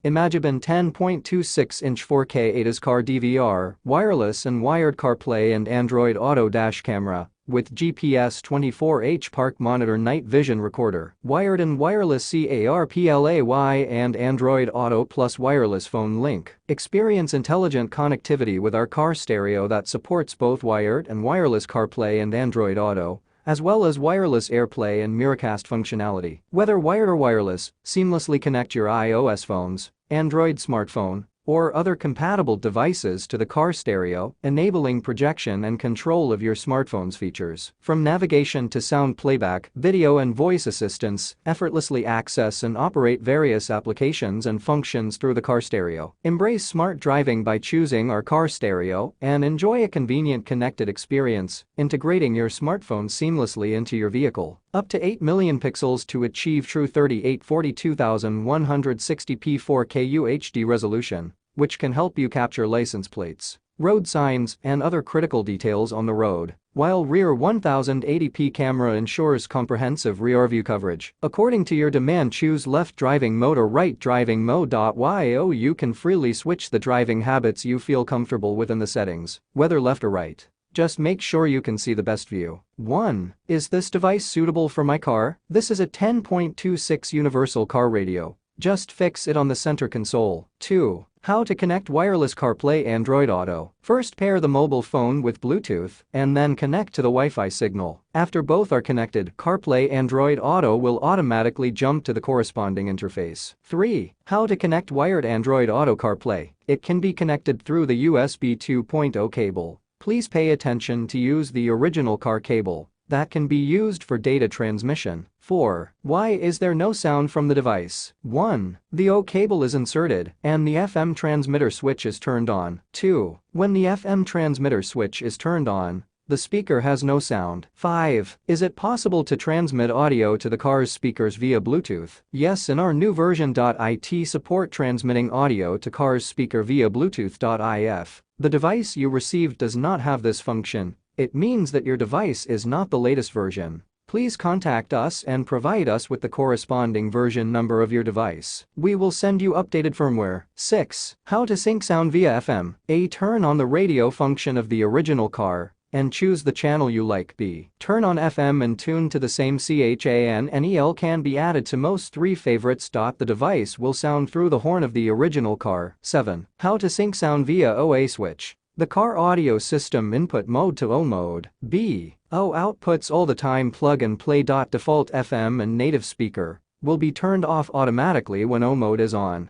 Imagebon 10.26-inch 4K ADAS car DVR, wireless and wired CarPlay and Android Auto dash camera, with GPS 24H park monitor night vision recorder, wired and wireless CarPlay and Android Auto plus wireless phone link. Experience intelligent connectivity with our car stereo that supports both wired and wireless CarPlay and Android Auto, as well as wireless AirPlay and Miracast functionality. Whether wired or wireless, seamlessly connect your iOS phones, Android smartphone, or other compatible devices to the car stereo, enabling projection and control of your smartphone's features. From navigation to sound playback, video and voice assistance, effortlessly access and operate various applications and functions through the car stereo. Embrace smart driving by choosing our car stereo and enjoy a convenient connected experience, integrating your smartphone seamlessly into your vehicle. Up to 8 million pixels to achieve true 38/42,160p 4K UHD resolution, which can help you capture license plates, road signs, and other critical details on the road, while rear 1080p camera ensures comprehensive rear view coverage. According to your demand, choose left driving mode or right driving mode. While you can freely switch the driving habits you feel comfortable with in the settings, whether left or right. Just make sure you can see the best view. 1. Is this device suitable for my car? This is a 10.26 universal car radio. Just fix it on the center console. 2. How to connect wireless CarPlay Android Auto. First, pair the mobile phone with Bluetooth and then connect to the Wi-Fi signal. After both are connected, CarPlay Android Auto will automatically jump to the corresponding interface. 3. How to connect wired Android Auto CarPlay. It can be connected through the USB 2.0 cable. Please pay attention to use the original car cable that can be used for data transmission. 4. Why is there no sound from the device? 1. The O cable is inserted and the FM transmitter switch is turned on. 2. When the FM transmitter switch is turned on, the speaker has no sound. 5. Is it possible to transmit audio to the car's speakers via Bluetooth? Yes, in our new version. It support transmitting audio to car's speaker via Bluetooth. If the device you received does not have this function, it means that your device is not the latest version. Please contact us and provide us with the corresponding version number of your device. We will send you updated firmware. 6. How to sync sound via FM. A. Turn on the radio function of the original car and choose the channel you like. B. Turn on FM and tune to the same channel can be added to most 3 favorites. The device will sound through the horn of the original car. 7. How to sync sound via OA switch. The car audio system input mode to O mode. B. O outputs all the time plug and play. Default FM and native speaker will be turned off automatically when O mode is on.